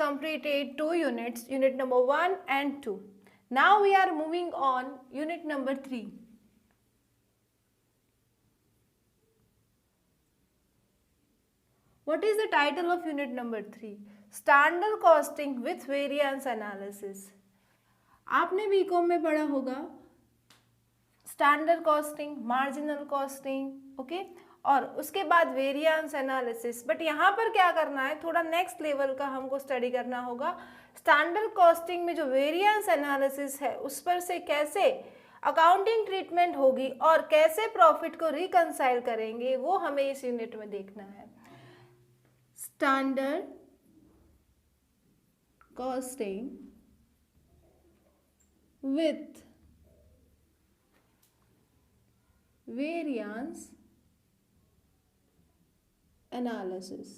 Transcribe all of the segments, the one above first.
completed 2 units, unit number 1 and 2. Now we are moving on unit number 3. What is the title of unit number 3? Standard costing with variance analysis. आपने BCom में पढ़ा होगा standard costing, marginal costing, okay, और उसके बाद variance analysis. But यहाँ पर क्या करना है, थोड़ा नेक्स्ट लेवल का हमको स्टडी करना होगा। स्टैंडर्ड कॉस्टिंग में जो वेरिएंस एनालिसिस है उस पर से कैसे अकाउंटिंग ट्रीटमेंट होगी और कैसे प्रॉफिट को रिकंसाइल करेंगे, वो हमें इस यूनिट में देखना है। Standard costing with variance analysis.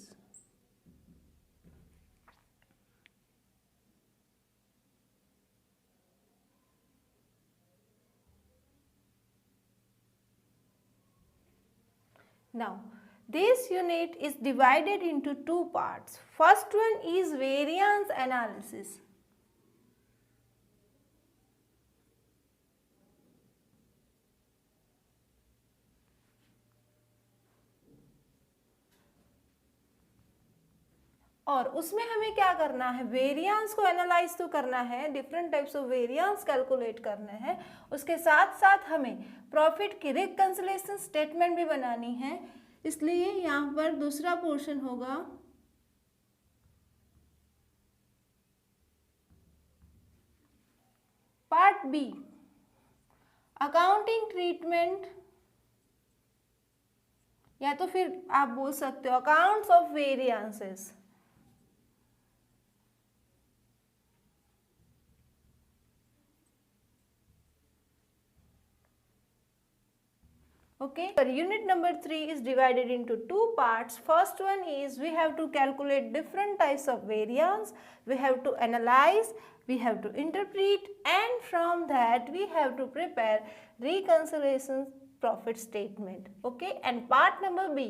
Now, this unit is divided into 2 parts. First one is variance analysis. और उसमें हमें क्या करना है, वेरिएंस को एनालाइज तो करना है, different types of variance calculate करने हैं, उसके साथ साथ हमें प्रॉफिट की रिकंसिलिएशन स्टेटमेंट भी बनानी है। इसलिए यहाँ पर दूसरा पोर्शन होगा पार्ट बी, अकाउंटिंग ट्रीटमेंट, या तो फिर आप बोल सकते हो accounts of variances. Okay, so unit number 3 is divided into 2 parts. First one is we have to calculate different types of variance, we have to analyze, we have to interpret, and from that we have to prepare reconciliation profit statement. Okay, and part number B,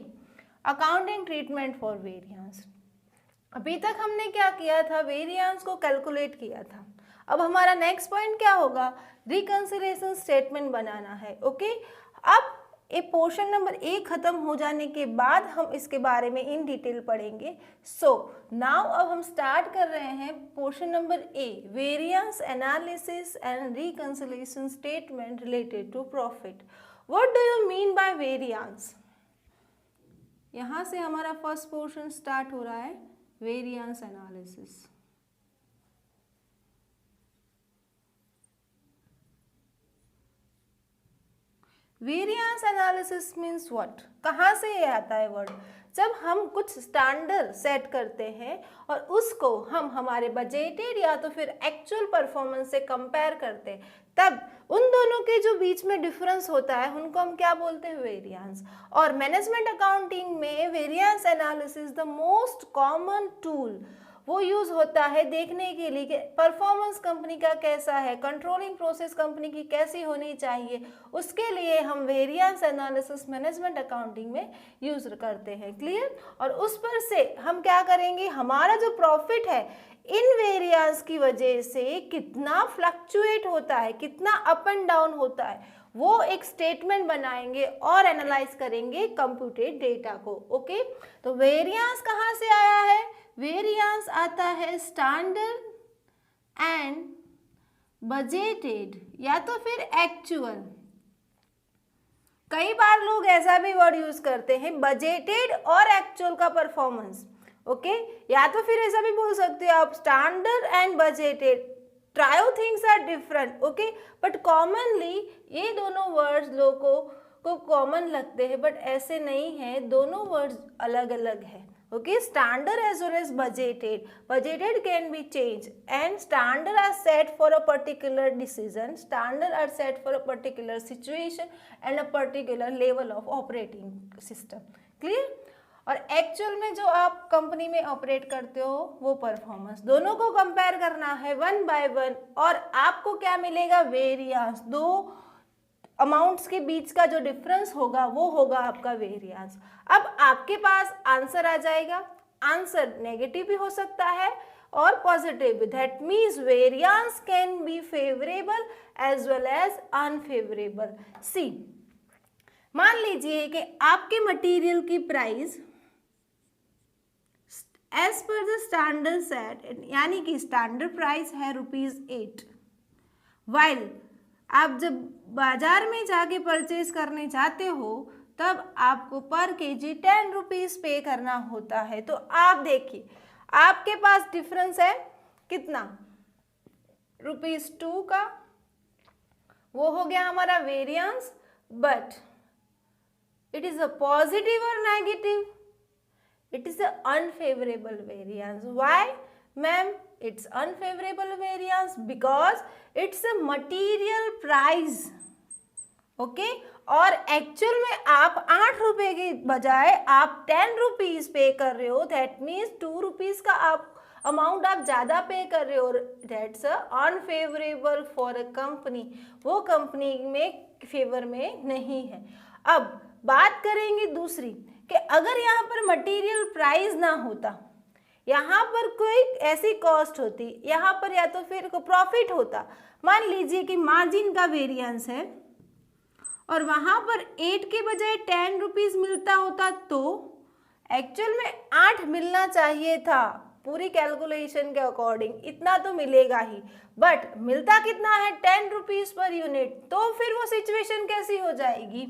accounting treatment for variance. अभी तक हमने क्या किया था, variance को calculate किया था। अब हमारा नेक्स्ट पॉइंट क्या होगा, रिकंसिलिएशन स्टेटमेंट बनाना है। ओके, अब ये पोर्शन नंबर 1 खत्म हो जाने के बाद हम इसके बारे में इन डिटेल पढ़ेंगे। सो नाउ अब हम स्टार्ट कर रहे हैं portion number A, variance analysis and reconciliation statement related to profit. What do you mean by variance? यहाँ से हमारा फर्स्ट पोर्शन स्टार्ट हो रहा है, variance analysis. Variance analysis means what, कहाँ से ये आता है वर्ड? जब हम कुछ स्टैंडर्ड सेट करते हैं और उसको हम हमारे बजटेड या तो फिर एक्चुअल परफॉर्मेंस से कंपेयर करते हैं, तब उन दोनों के जो बीच में डिफरेंस होता है उनको हम क्या बोलते हैं, वेरिएंस। और मैनेजमेंट अकाउंटिंग में variance analysis the most common tool वो यूज़ होता है देखने के लिए कि परफॉर्मेंस कंपनी का कैसा है, कंट्रोलिंग प्रोसेस कंपनी की कैसी होनी चाहिए, उसके लिए हम वेरिएंस एनालिसिस मैनेजमेंट अकाउंटिंग में यूज़ करते हैं। क्लियर? और उस पर से हम क्या करेंगे, हमारा जो प्रॉफिट है इन वेरिएंस की वजह से कितना फ्लक्चुएट होता है, कितना अप एंड डाउन होता है, वो एक स्टेटमेंट बनाएंगे और एनालाइज करेंगे कंप्यूटेड डेटा को। ओके, तो वेरिएंस कहाँ से आया है? वेरिएंस आता है स्टैंडर्ड एंड बजटेड या तो फिर एक्चुअल। कई बार लोग ऐसा भी वर्ड यूज करते हैं, बजटेड और एक्चुअल का परफॉर्मेंस। ओके, या तो फिर ऐसा भी बोल सकते हो आप, standard and budgeted, trio things are different. Okay, but commonly ये दोनों वर्ड्स लोगों को कॉमन लगते हैं, बट ऐसे नहीं है, दोनों वर्ड्स अलग अलग है। Okay, standard as well as budgeted. Budgeted can be changed, and standard are set for a particular decision. Standard are set for a particular situation and a particular level of operating system. Clear? और actual में जो आप company में operate करते हो वो performance, दोनों को कंपेयर करना है 1 by 1 और आपको क्या मिलेगा, वेरिएंस। दो अमाउंट्स के बीच का जो डिफरेंस होगा वो होगा आपका वेरिएंस। अब आपके पास आंसर आ जाएगा, आंसर नेगेटिव भी हो सकता है और positive. That means variance can be favourable as well as unfavourable. See, मान लीजिए कि आपके मटेरियल की price as per the standard set, यानी कि स्टैंडर्ड प्राइस है ₹8, वाइल आप जब बाजार में जाके परचेज करने जाते हो तब आपको पर केजी 10 रुपीज पे करना होता है। तो आप देखिए आपके पास डिफरेंस है कितना, ₹2 का, वो हो गया हमारा variance. But it is a positive और negative, it is an unfavorable variance. Why, ma'am? It's unfavorable variance because it's a material price. Okay और एक्चुअल में आप 8 रुपए के बजाय आप 10 रुपीज पे कर रहे हो। दैट मीन्स 2 रुपीज का आप अमाउंट आप ज़्यादा पे कर रहे हो। That's unfavourable for a company, वो कंपनी में फेवर में नहीं है। अब बात करेंगे दूसरी कि अगर यहाँ पर मटेरियल प्राइस ना होता, यहाँ पर कोई ऐसी कॉस्ट होती, यहाँ पर या तो फिर को प्रॉफिट होता। मान लीजिए कि मार्जिन का वेरिएंस है और वहाँ पर 8 के बजाय 10 रुपीज मिलता होता तो एक्चुअल में 8 मिलना चाहिए था। पूरी कैलकुलेशन के अकॉर्डिंग इतना तो मिलेगा ही, बट मिलता कितना है 10 रुपीज पर यूनिट। तो फिर वो सिचुएशन कैसी हो जाएगी,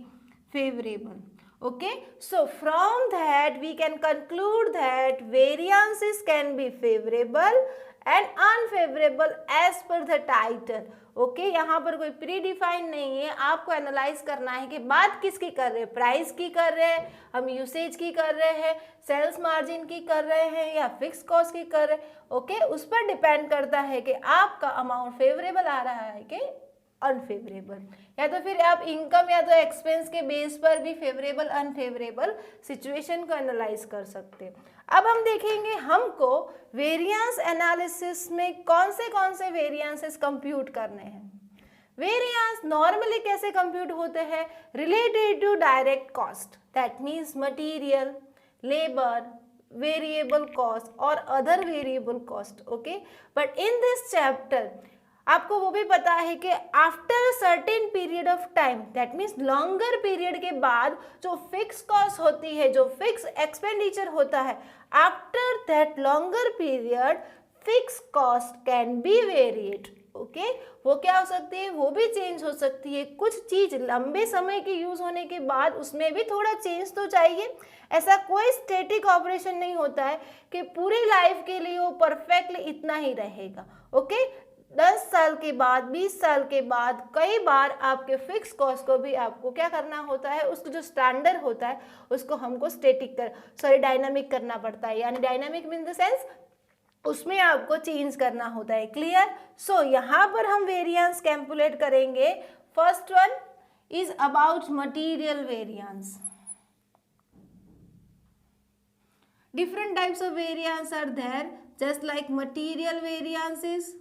favourable. Okay, so from that we can conclude that variances can be favorable and unfavorable as per the title. Okay, यहाँ पर कोई प्री डिफाइन नहीं है, आपको एनालाइज करना है कि बात किसकी कर रहे हैं, प्राइस की कर रहे हैं, हम यूसेज की कर रहे हैं, सेल्स मार्जिन की कर रहे हैं या फिक्स कॉस्ट की कर रहे हैं। ओके, उस पर डिपेंड करता है कि आपका अमाउंट फेवरेबल आ रहा है कि अनफेवरेबल, या तो फिर आप इनकम या तो एक्सपेंस के बेस पर भी फेवरेबल अनफेवरेबल सिचुएशन को एनालाइज कर सकते हैं। अब हम देखेंगे हमको वेरिएंस एनालिसिस में कौन से वेरिएंसेस कंप्यूट करने हैं। वेरिएंस नॉर्मली कैसे कंप्यूट होते हैं, related to direct cost, that means material, labour, variable cost और other variable cost. Okay, but in this chapter आपको वो भी पता है कि after certain period of time, that means longer period के बाद जो फिक्स कॉस्ट होती है, जो फिक्स एक्सपेंडिचर होता है, after that longer period fix cost can be variate. Okay, वो क्या हो सकती है, वो भी चेंज हो सकती है। कुछ चीज लंबे समय के यूज होने के बाद उसमें भी थोड़ा चेंज तो चाहिए। ऐसा कोई स्टैटिक ऑपरेशन नहीं होता है कि पूरी लाइफ के लिए वो परफेक्टली इतना ही रहेगा। ओके, 10 साल के बाद, 20 साल के बाद कई बार आपके फिक्स कॉस्ट को भी आपको क्या करना होता है, उसको जो स्टैंडर्ड होता है उसको हमको डायनामिक करना पड़ता है। यानी डायनामिक मीन द सेंस उसमें आपको चेंज करना होता है। क्लियर? सो यहाँ पर हम वेरिएंस कैलकुलेट करेंगे। First one is about material variance. Different types of variance are there, just like material variances,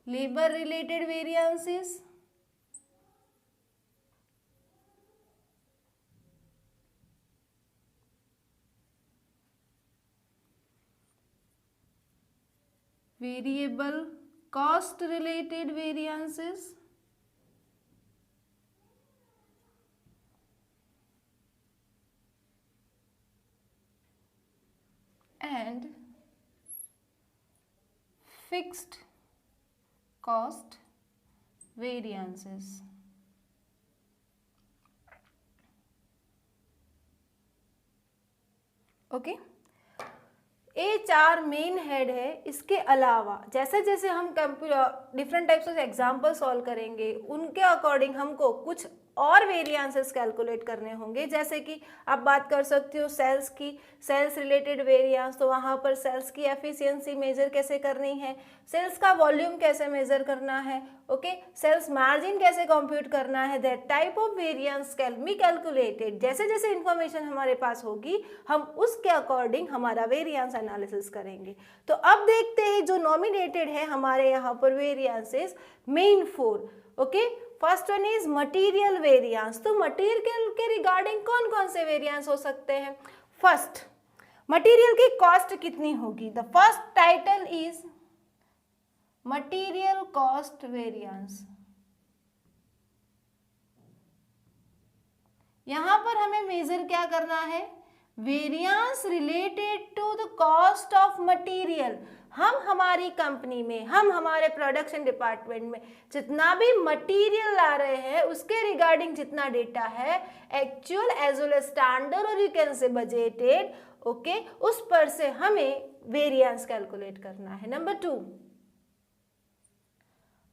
labor related variances, variable cost related variances, and fixed cost variances. Okay, ये 4 main head है। इसके अलावा जैसे जैसे हम different types of example solve करेंगे उनके according हमको कुछ और वेरिएंसेस कैलकुलेट करने होंगे। जैसे कि आप बात कर सकते हो सेल्स की, सेल्स रिलेटेड वेरिएंस, तो वहाँ पर सेल्स की एफिशिएंसी मेजर कैसे करनी है, सेल्स का वॉल्यूम कैसे मेजर करना है, ओके, सेल्स मार्जिन कैसे कंप्यूट करना है, that type of variance can be calculated. जैसे जैसे इंफॉर्मेशन हमारे पास होगी हम उसके अकॉर्डिंग हमारा वेरिएंस एनालिसिस करेंगे। तो अब देखते हैं जो नॉमिनेटेड है हमारे यहाँ पर variances main 4, okay. First one is material variance. तो मटीरियल के रिगार्डिंग कौन कौन से वेरिएंस हो सकते हैं? फर्स्ट, मटीरियल की कॉस्ट कितनी होगी? The first title is material cost variance. यहां पर हमें मेजर क्या करना है? Variance related to the cost of material. हम हमारी कंपनी में, हम हमारे प्रोडक्शन डिपार्टमेंट में जितना भी मटेरियल ला रहे हैं उसके रिगार्डिंग जितना डेटा है, actual as well as standard और you can say budgeted, okay, उस पर से हमें वेरिएंस कैलकुलेट करना है। Number 2,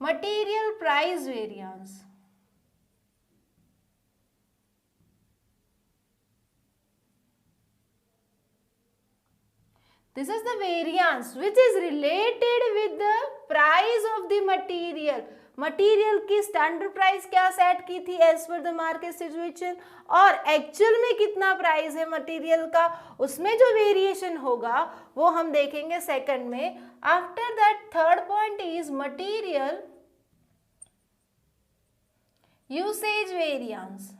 material price variance. This is the variance which is related with the price of the material. Material की standard price क्या set की थी as per the market situation, और एक्चुअल में कितना प्राइस है मटीरियल का, उसमें जो वेरिएशन होगा वो हम देखेंगे सेकंड में। After that third point is material usage variance.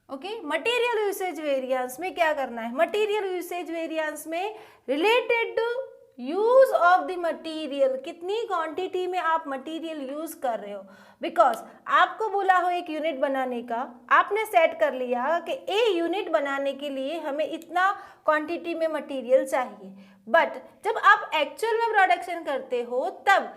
Okay, material usage variance में क्या करना है? मटेरियल यूसेज वेरिएंस में related to use of the material, कितनी क्वांटिटी में आप मटेरियल यूज कर रहे हो। बिकॉज आपको बोला हो एक यूनिट बनाने का, आपने सेट कर लिया कि ए यूनिट बनाने के लिए हमें इतना क्वांटिटी में मटेरियल चाहिए, बट जब आप एक्चुअल में प्रोडक्शन करते हो तब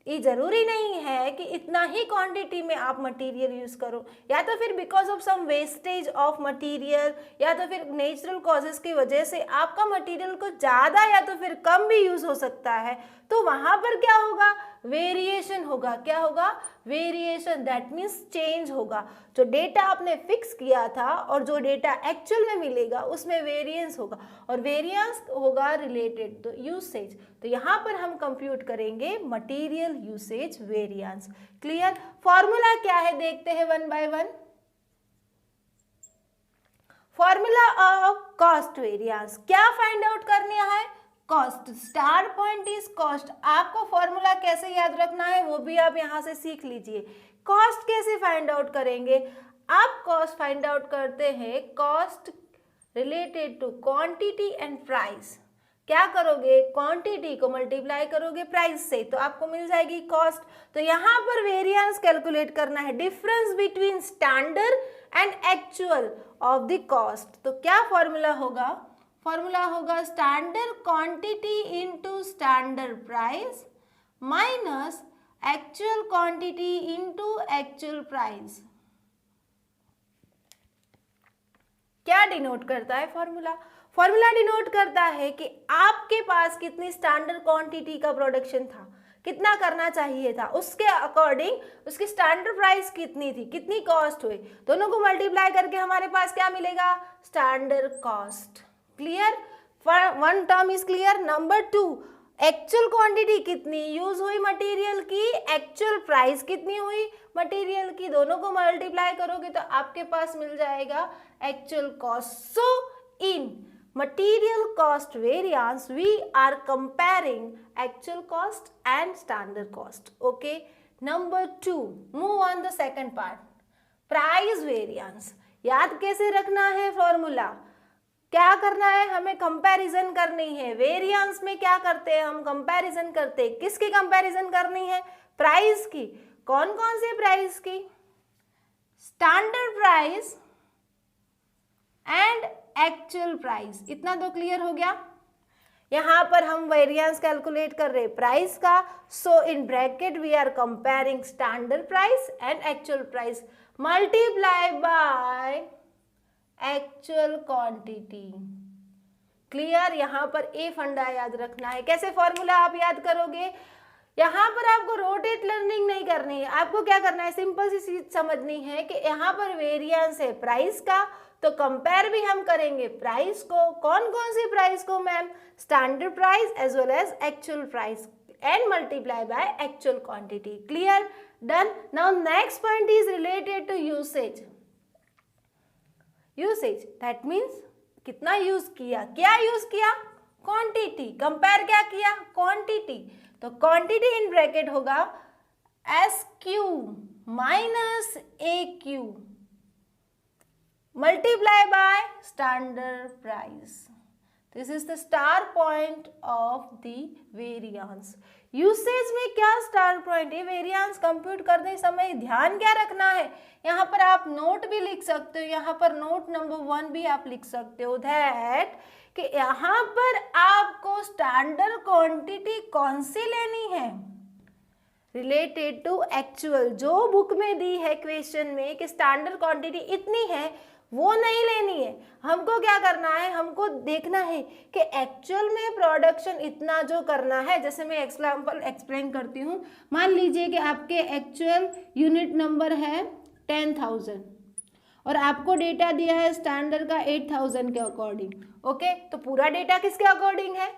ये जरूरी नहीं है कि इतना ही क्वांटिटी में आप मटेरियल यूज करो, या तो फिर because of some wastage of material, या तो फिर नेचुरल कॉजेस की वजह से आपका मटेरियल को ज़्यादा या तो फिर कम भी यूज हो सकता है। तो वहाँ पर क्या होगा? वेरिएशन होगा। क्या होगा? वेरिएशन, दैट मीन्स चेंज होगा। जो डेटा आपने फिक्स किया था और जो डेटा एक्चुअल में मिलेगा उसमें वेरिएंस होगा, और वेरिएंस होगा रिलेटेड टू यूसेज। तो यहाँ पर हम कंप्यूट करेंगे material usage variance. Clear? Formula क्या है देखते हैं one by one. Formula of cost variance, क्या फाइंड आउट करना है? Cost. Star point is cost. आपको फॉर्मूला कैसे याद रखना है वो भी आप यहाँ से सीख लीजिए। कॉस्ट कैसे फाइंड आउट करेंगे? आप कॉस्ट फाइंड आउट करते हैं cost related to quantity and price. क्या करोगे? क्वांटिटी को मल्टीप्लाई करोगे प्राइस से, तो आपको मिल जाएगी कॉस्ट। तो यहाँ पर वेरिएंस कैलकुलेट करना है, difference between standard and actual of the cost. तो क्या फॉर्मूला होगा? फॉर्मूला होगा standard quantity into standard price minus actual quantity into actual price. क्या डिनोट करता है फॉर्मूला? फॉर्मूला डिनोट करता है कि आपके पास कितनी स्टैंडर्ड क्वांटिटी का प्रोडक्शन था, कितना करना चाहिए था, उसके अकॉर्डिंग उसकी स्टैंडर्ड प्राइस कितनी थी, कितनी कॉस्ट हुई, दोनों को मल्टीप्लाई करके हमारे पास क्या मिलेगा? Standard cost. Clear? One term is clear. Number 2, actual quantity कितनी यूज हुई मटेरियल की, एक्चुअल प्राइस कितनी हुई मटेरियल की, दोनों को मल्टीप्लाई करोगे तो आपके पास मिल जाएगा actual cost. So in material cost variance we are comparing actual cost and standard cost. Okay, number 2, move on the second part, price variance। याद कैसे रखना है फॉर्मूला? क्या करना है? हमें कंपैरिजन करनी है। वेरिएंस में क्या करते हैं हम? कंपैरिजन करते हैं। किसकी कंपैरिजन करनी है? प्राइस की। कौन कौन से प्राइस की? Standard price and actual price. इतना तो क्लियर हो गया। यहां पर हम वेरिएंस कैलकुलेट कर रहे हैं प्राइस का, so in bracket we are comparing standard price and actual price multiply by actual quantity. Clear? यहां पर ए फंडा याद रखना है। कैसे फॉर्मूला आप याद करोगे? यहाँ पर आपको रोटेट लर्निंग नहीं करनी है, आपको क्या करना है, सिंपल सी चीज समझनी है कि यहाँ पर वेरिएंस है प्राइस का, तो कंपेयर भी हम करेंगे प्राइस को, कौन कौन सी प्राइस को ma'am, standard price as well as actual price and multiply by actual quantity. Clear? Done. Now next point is related to usage. Usage that means कितना यूज किया, क्या यूज किया, क्वांटिटी, कंपेयर क्या किया, क्वांटिटी, तो quantity in bracket होगा SQ minus AQ multiply by standard price. This is the star point of the variance. Usage में क्या स्टार पॉइंट है, वेरिएंस कंप्यूट करते समय ध्यान क्या रखना है, यहाँ पर आप नोट भी लिख सकते हो, यहाँ पर नोट नंबर 1 भी आप लिख सकते हो दैट कि यहाँ पर आपको स्टैंडर्ड क्वांटिटी कौन सी लेनी है, रिलेटेड टू एक्चुअल, जो बुक में दी है क्वेश्चन में कि स्टैंडर्ड क्वांटिटी इतनी है वो नहीं लेनी है, हमको क्या करना है, हमको देखना है कि एक्चुअल में प्रोडक्शन इतना जो करना है. जैसे मैं एग्जांपल एक्सप्लेन करती हूँ, मान लीजिए कि आपके एक्चुअल यूनिट नंबर है 10,000 और आपको डेटा दिया है स्टैंडर्ड का 8,000 के अकॉर्डिंग. ओके, तो पूरा डेटा किसके अकॉर्डिंग है,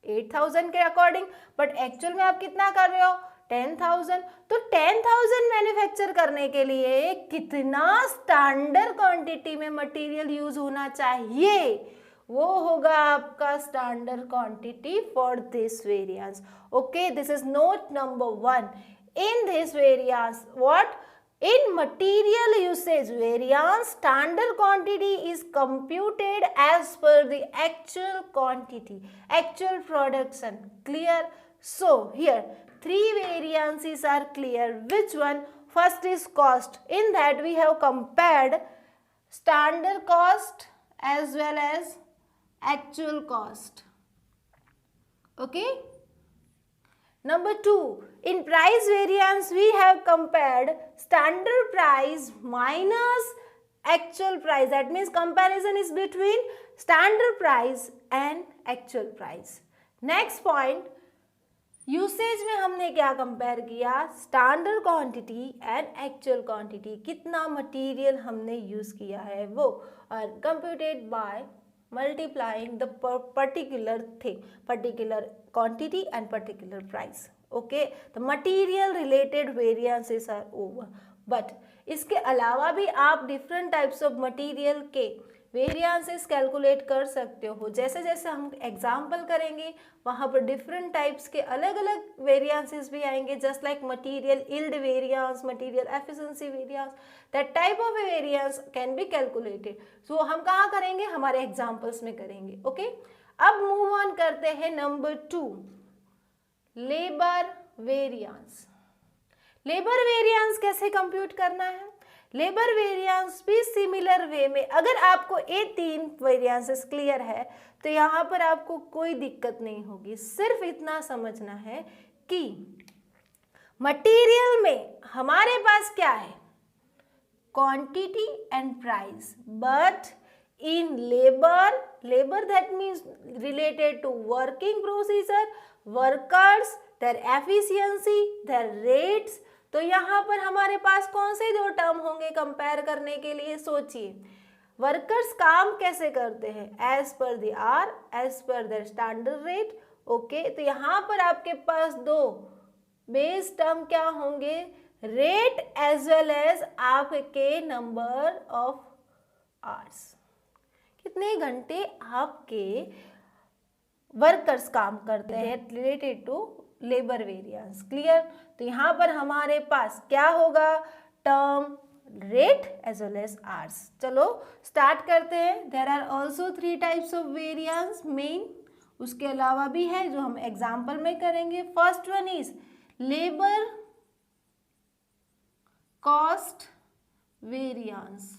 8,000 के अकॉर्डिंग, बट एक्चुअल में आप कितना कर रहे हो, 10,000. तो 10,000 मैन्युफैक्चर करने के लिए कितना स्टैंडर्ड क्वांटिटी में मटेरियल यूज होना चाहिए, वो होगा आपका standard quantity for this variance. Okay, this is note number 1. In this variance what, in material usage variance standard quantity is computed as per the actual quantity, actual production. Clear? So here 3 variances are clear. Which one? First is cost. In that we have compared standard cost as well as actual cost. Okay? Number 2, in price variance we have compared standard price minus actual price. That means comparison is between standard price and actual price. Next point, usage में हमने क्या compare किया, standard quantity and actual quantity, कितना material हमने use किया है वो, और computed by multiplying the particular thing, particular quantity and particular price. Okay, the material related variances are over. But इसके अलावा भी आप different types of material के वेरिएंसेस कैलकुलेट कर सकते हो. जैसे जैसे हम एग्जाम्पल करेंगे वहाँ पर डिफरेंट टाइप्स के अलग अलग वेरिएंसेस भी आएंगे, just like material yield variance, material efficiency variance, that type of variance can be calculated. So हम कहाँ करेंगे, हमारे एग्जाम्पल्स में करेंगे. ओके, अब मूव ऑन करते हैं number 2, labour variance. Labour variance कैसे कंप्यूट करना है, लेबर वेरिएंस भी सिमिलर वे में. अगर आपको ये 3 वेरिएंसेस क्लियर है तो यहाँ पर आपको कोई दिक्कत नहीं होगी. सिर्फ इतना समझना है कि मटेरियल में हमारे पास क्या है, quantity and price, but in labour, labour that means related to working procedure, workers, their efficiency, their rates. तो यहाँ पर हमारे पास कौन से 2 टर्म होंगे कंपेयर करने के लिए, सोचिए. वर्कर्स काम कैसे करते हैं, as per the R, as per their standard rate. Okay, तो यहाँ पर आपके पास 2 बेस टर्म क्या होंगे, रेट एज वेल एज आपके नंबर ऑफ आवर्स, कितने घंटे आपके वर्कर्स काम करते हैं, related to labour variance. Clear? तो यहाँ पर हमारे पास क्या होगा, term rate as well as hours. चलो स्टार्ट करते हैं. There are also 3 types of variance main, उसके अलावा भी है जो हम एग्जाम्पल में करेंगे. First one is labour cost variance.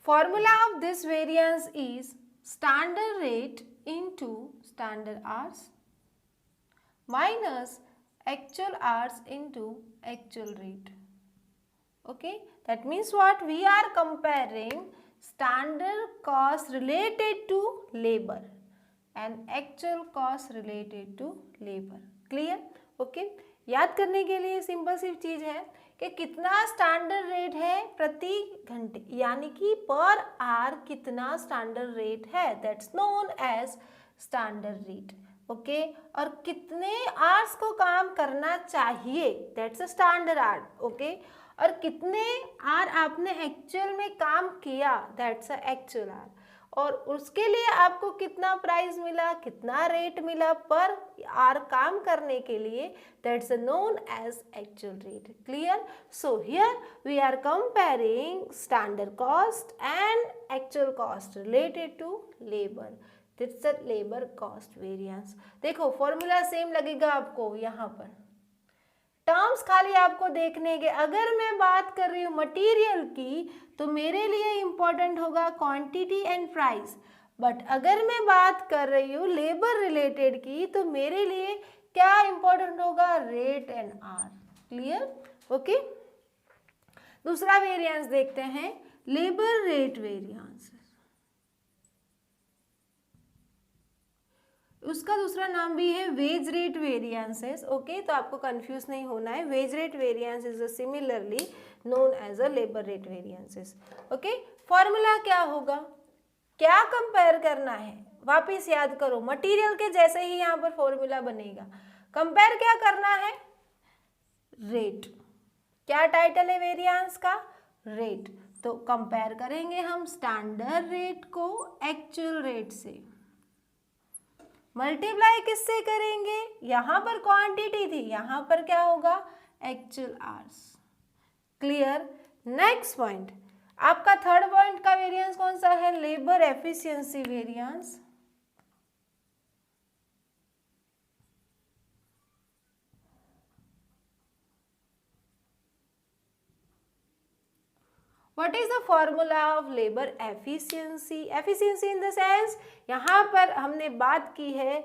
Formula of this variance is standard rate into standard hours minus actual hours into actual rate. Okay, that means what, we are comparing standard cost related to labor and actual cost related to labor. Clear? Okay, याद करने के लिए simple सी चीज है कि कितना standard rate है प्रति घंटे, यानी कि पर आवर कितना स्टैंडर्ड रेट है, that's known as standard rate. Okay, और कितने आवर्स को काम करना चाहिए, that's a standard hour. Okay, और कितने आवर आपने एक्चुअल में काम किया, दैट्स अ एक्चुअल आवर। और उसके लिए आपको कितना प्राइस मिला, कितना रेट मिला पर आवर काम करने के लिए, that's known as actual rate. Clear? So here we are comparing standard cost and actual cost related to labour, that's the labour cost variance. देखो फॉर्मूला सेम लगेगा आपको, यहाँ पर टर्म्स खाली आपको देखने के। अगर मैं बात कर रही हूँ मटेरियल की तो मेरे लिए इंपॉर्टेंट होगा क्वांटिटी एंड प्राइस, बट अगर मैं बात कर रही हूँ लेबर रिलेटेड की तो मेरे लिए क्या इंपॉर्टेंट होगा, rate and R. Clear? Okay, दूसरा वेरिएंस देखते हैं, लेबर रेट वेरिएंस। उसका दूसरा नाम भी है वेज रेट वेरिएंसेस। ओके, तो आपको कंफ्यूज नहीं होना है, wage rate variance is similarly known as a labour rate variances. Okay, formula क्या होगा, क्या कंपेयर करना है, वापिस याद करो, मटेरियल के जैसे ही यहाँ पर फॉर्मूला बनेगा। कंपेयर क्या करना है, रेट। क्या टाइटल है वेरिएंस का, रेट। तो कंपेयर करेंगे हम स्टैंडर्ड रेट को एक्चुअल रेट से, मल्टीप्लाई किससे करेंगे, यहां पर क्वांटिटी थी, यहां पर क्या होगा, actual hours. Clear? Next point, आपका थर्ड पॉइंट का वेरिएंस कौन सा है, labour efficiency variance. What is the formula of labor efficiency? Efficiency in the sense, यहाँ पर हमने बात की है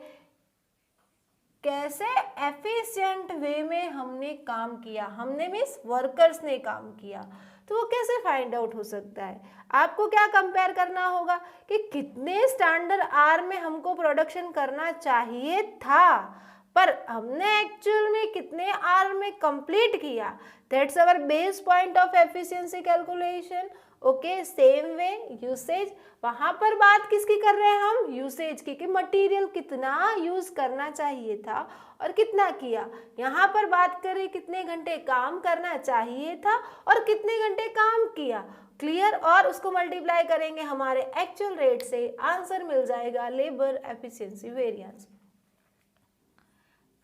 कैसे एफिशिएंट वे में हमने काम किया, हमने मीन्स वर्कर्स ने काम किया, तो वो कैसे फाइंड आउट हो सकता है। आपको क्या कंपेयर करना होगा कि कितने स्टैंडर्ड आवर में हमको प्रोडक्शन करना चाहिए था पर हमने एक्चुअल में कितने आवर में कंप्लीट किया, that's our base point of efficiency calculation. Okay, same way usage, वहां पर बात किसकी कर रहे हैं हम, यूसेज की, कि मटेरियल कितना यूज करना चाहिए था और कितना किया। यहाँ पर बात करें कितने घंटे काम करना चाहिए था और कितने घंटे काम किया। क्लियर? और उसको मल्टीप्लाई करेंगे हमारे एक्चुअल रेट से, आंसर मिल जाएगा labour efficiency variance.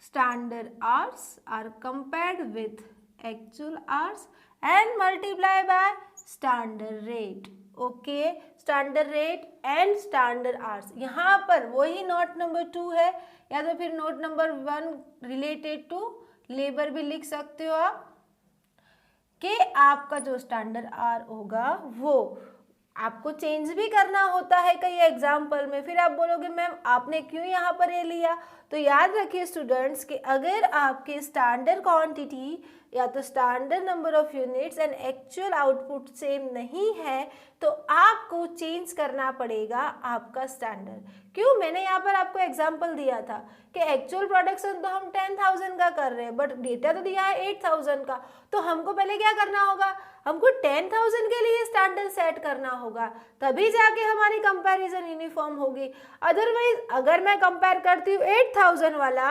Standard hours are compared with actual hours and multiplied by standard rate. Okay, standard rate and standard hours. यहाँ पर वही नोट नंबर 2 है, या तो फिर note number 1 related to labour भी लिख सकते हो आप, कि आपका जो स्टैंडर्ड आवर होगा वो आपको चेंज भी करना होता है कई एग्जाम्पल में। फिर आप बोलोगे मैम आपने क्यों यहाँ पर ये लिया, तो याद रखिए स्टूडेंट्स कि अगर आपके स्टैंडर्ड क्वांटिटी या तो standard number of units and actual output same नहीं है तो आपको चेंज करना पड़ेगा आपका स्टैंडर्ड। क्यों, मैंने यहाँ पर आपको एग्जांपल दिया था कि एक्चुअल प्रोडक्शन तो हम 10,000 का कर रहे हैं बट डेटा तो दिया है 8,000 का, तो हमको पहले क्या करना होगा, हमको 10,000 के लिए स्टैंडर्ड सेट करना होगा, तभी जाके हमारी कंपैरिजन यूनिफॉर्म होगी। अदरवाइज अगर मैं कंपेयर करती हूँ 8,000 वाला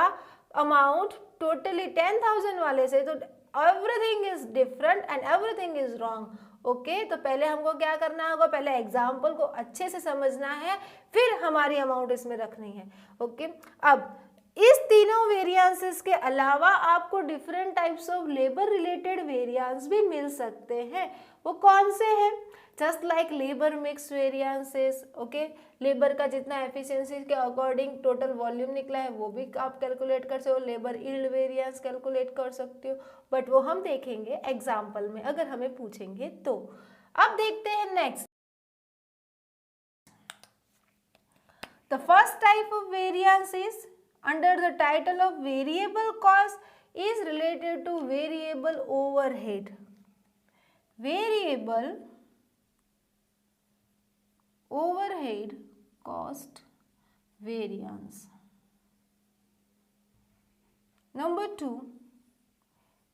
अमाउंट टोटली 10,000 वाले से, तो everything is different and everything is wrong. Okay, तो पहले हमको क्या करना होगा, पहले एग्जाम्पल को अच्छे से समझना है, फिर हमारी अमाउंट इसमें रखनी है। ओके, अब इस तीनों वेरिएंसेस के अलावा आपको different types of labour related variance भी मिल सकते हैं। वो कौन से हैं, just like labour mix variances. Okay, labour का जितना एफिशिएंसी के अकॉर्डिंग टोटल वॉल्यूम निकला है वो भी आप कैलकुलेट कर सकते हो, लेबर यील्ड वेरिएंस कैलकुलेट कर सकते हो, बट वो हम देखेंगे एग्जाम्पल में अगर हमें पूछेंगे तो। अब देखते हैं next, the first type of variance is under the title of variable cost is related to variable overhead. Variable overhead cost variance. Number 2,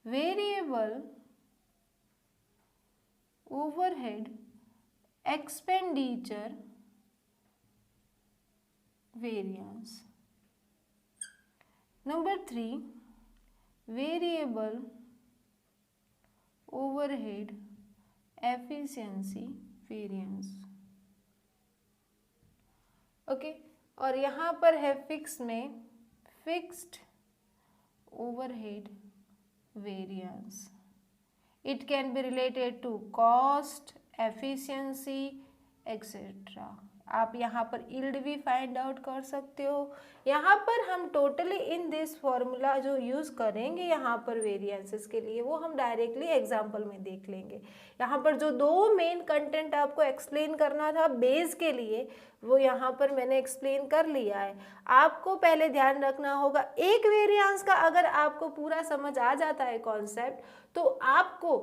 variable overhead expenditure variance. Number 3, variable overhead efficiency variance. Okay, और यहाँ पर है fix में fixed overhead variance. It can be related to cost, efficiency, etc. आप यहाँ पर yield भी find out कर सकते हो. यहाँ पर हम टोटली इन दिस फॉर्मूला जो यूज़ करेंगे यहाँ पर वेरिएंसेस के लिए वो हम डायरेक्टली एग्जाम्पल में देख लेंगे. यहाँ पर जो दो मेन कंटेंट आपको एक्सप्लेन करना था बेस के लिए वो यहाँ पर मैंने एक्सप्लेन कर लिया है. आपको पहले ध्यान रखना होगा एक वेरिएंस का अगर आपको पूरा समझ आ जाता है कॉन्सेप्ट तो आपको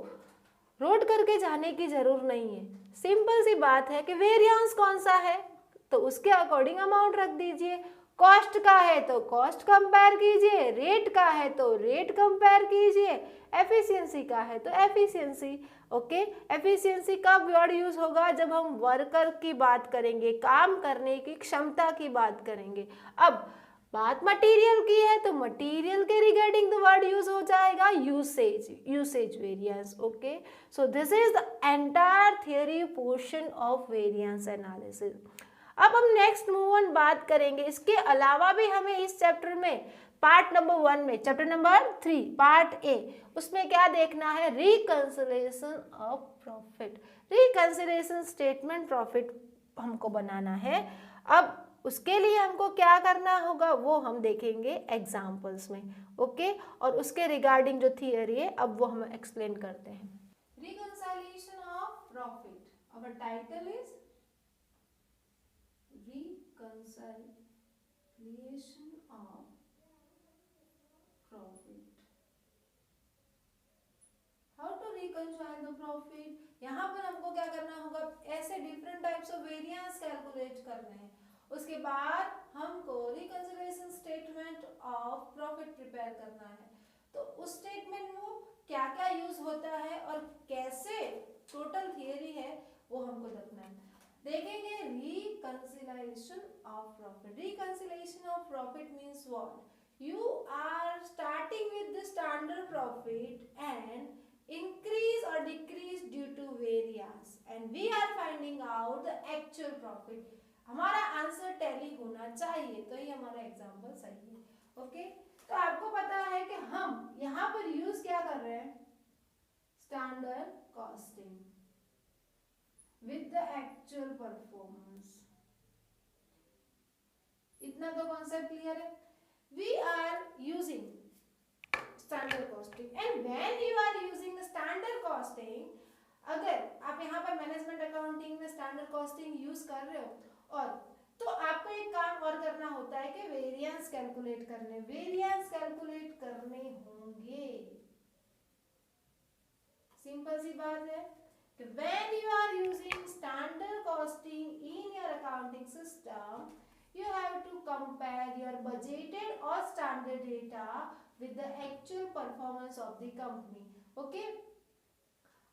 रोड करके जाने की जरूर नहीं है. सिंपल सी बात है कि वेरिएंस कौन सा है तो उसके अकॉर्डिंग अमाउंट रख दीजिए. कॉस्ट का है तो कॉस्ट कंपेयर कीजिए, रेट का है तो रेट कंपेयर कीजिए, एफिशिएंसी का है तो एफिशिएंसी. ओके, एफिशिएंसी का वर्ड यूज होगा जब हम वर्कर की बात करेंगे, काम करने की क्षमता की बात करेंगे. अब बात मटेरियल की है तो मटेरियल के रिगार्डिंग द वर्ड यूज हो जाएगा usage variance. Okay, so this is the entire theory portion of variance analysis. अब हम नेक्स्ट मूव ऑन बात करेंगे. इसके अलावा भी हमें इस चैप्टर में पार्ट नंबर 1 में चैप्टर नंबर 3 पार्ट ए उसमें क्या देखना है, reconciliation of profit. Reconciliation statement profit हमको बनाना है. अब उसके लिए हमको क्या करना होगा वो हम देखेंगे एग्जाम्पल्स में. ओके, और उसके रिगार्डिंग जो थियरी है अब वो हम एक्सप्लेन करते हैं. Reconciliation of profit. Our title is reconciliation of profit. How to reconcile the profit? यहाँ पर हमको क्या करना होगा, ऐसे different types of variance calculate करने हैं. उसके बाद हमको reconciliation statement of profit prepare करना है. तो उस स्टेटमेंट में क्या क्या यूज होता है और कैसे टोटल थियरी है वो हमको देखना है. देखेंगे reconciliation of profit. Reconciliation of profit means what? You are starting with the standard profit and increase or decrease due to variance and we are finding out the actual profit. हमारा answer tally होना चाहिए तो ये हमारा example सही है. Okay, तो आपको पता है कि हम यहाँ पर यूज क्या कर रहे हैं, standard costing with the actual performance. इतना तो कॉन्सेप्ट क्लियर है. We are using standard costing and when you are using the standard costing, अगर आप यहाँ पर मैनेजमेंट अकाउंटिंग में स्टैंडर्ड कॉस्टिंग यूज कर रहे हो और तो आपको एक काम और करना होता है कि वेरिएंस कैलकुलेट करने होंगे. सिंपल सी बात है. When you are using standard costing in your accounting system, you have to compare your budgeted or standard data with the actual performance of the company. Okay?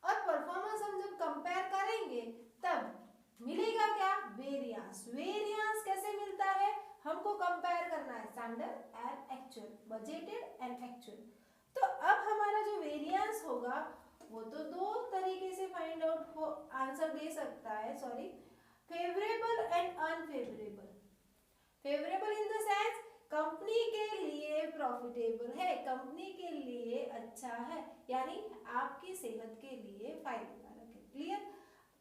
और परफॉर्मेंस हम जब compare करेंगे तब मिलेगा क्या, वेरिएंस. वेरिएंस कैसे मिलता है, हमको कंपेयर करना है standard and actual, budgeted and actual. तो अब हमारा जो वेरिएंस होगा वो तो दो तरीके से फाइंड आउट हो आंसर दे सकता है. Sorry, favourable and unfavourable. Favourable in the sense company के लिए प्रॉफिटेबल है, कंपनी के लिए अच्छा है, यानी आपकी सेहत के लिए फायदेकारक है. क्लियर,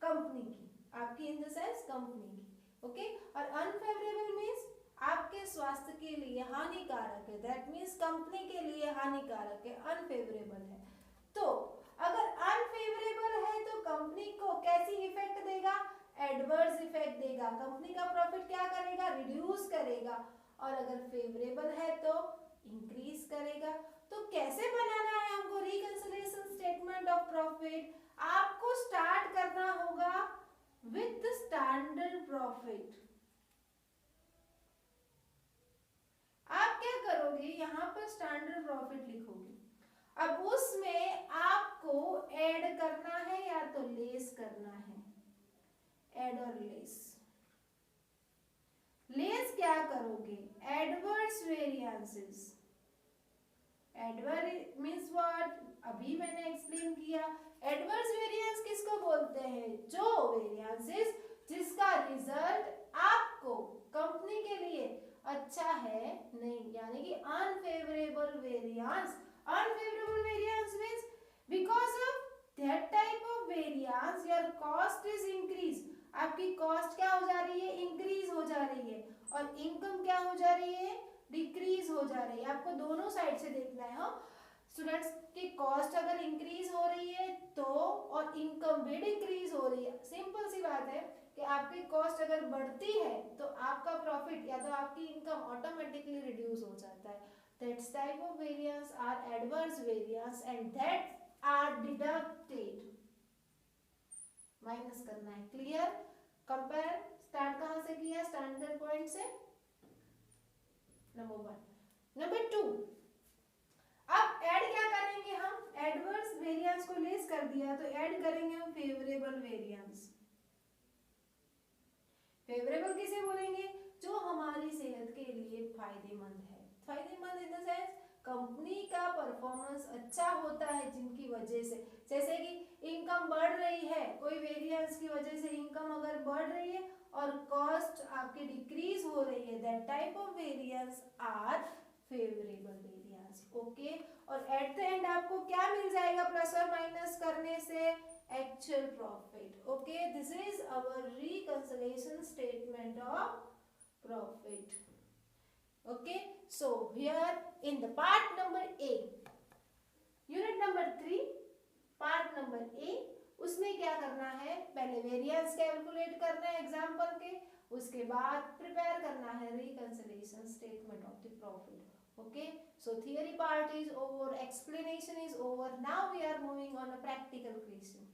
कंपनी की, आपकी इन द सेंस कंपनी की. ओके, और अनफेवरेबल मीन्स आपके स्वास्थ्य के लिए हानिकारक है. दैट मीन्स कंपनी के लिए हानिकारक है, अनफेवरेबल है. तो अगर अनफेवरेबल है तो कंपनी को कैसी इफेक्ट देगा, एडवर्स इफेक्ट देगा. कंपनी का प्रॉफिट क्या करेगा, रिड्यूस करेगा. और अगर फेवरेबल है तो इंक्रीज करेगा. तो कैसे बनाना है हमको रिकंसिलिएशन स्टेटमेंट ऑफ प्रॉफिट, आपको स्टार्ट करना होगा विद स्टैंडर्ड प्रॉफिट. आप क्या करोगे, यहाँ पर स्टैंडर्ड प्रॉफिट लिखोगे। अब उसमें आपको ऐड करना है या तो लेस करना है, ऐड और लेस। लेस क्या करोगे? Adverse variances. Adverse means what? अभी मैंने एक्सप्लेन किया। एडवर्स वेरिएंस किसको बोलते हैं? जो वेरिएंसेस जिसका रिजल्ट आपको कंपनी के लिए अच्छा है नहीं, यानी कि unfavourable variance. Unfavourable variance means because of that type of variance your cost is increase. आपकी कॉस्ट क्या हो जा रही है? इंक्रीज हो जा रही है। और इनकम क्या हो जा रही है? डिक्रीज हो जा रही है। आपको दोनों साइड से देखना है। हाँ, स्टूडेंट्स की कॉस्ट अगर इंक्रीज हो रही है तो, और इनकम भी डिक्रीज हो रही है, सिंपल सी बात है कि आपकी कॉस्ट अगर बढ़ती है तो आपका प्रॉफिट या तो आपकी इनकम ऑटोमेटिकली रिड्यूस हो जाता है। That's type of variance are adverse variance and that are deducted. Minus करना है। क्लियर? कंपेयर स्टार्ट कहां से किया? स्टैंडर्ड पॉइंट से। नंबर 1। नंबर 2, अब ऐड क्या करेंगे हम? एडवर्स वेरिएंस को लेस कर दिया तो ऐड करेंगे हम फेवरेबल वेरिएंस। फेवरेबल किसे बोलेंगे? जो हमारी सेहत के लिए फायदेमंद है। फायदेमंद इन द सेंस कंपनी का परफॉर्मेंस अच्छा होता है जिनकी वजह से, जैसे कि इनकम बढ़ रही है, कोई वेरिएंस की वजह से इनकम अगर बढ़ रही है और कॉस्ट आपकी डिक्रीज हो रही है, that type of variance are favourable variance. Okay, और एट द एंड आपको क्या मिल जाएगा प्लस और माइनस करने से? Actual profit. Okay, this is our reconciliation statement of profit. Okay, so here in the part number A, unit number 3, part number A, उसमें क्या करना है? पहले वेरिएंस कैलकुलेट करना है एग्जाम्पल के, उसके बाद प्रिपेयर करना है reconciliation statement of the profit. Okay, so theory part is over, explanation is over, now we are moving on a practical question.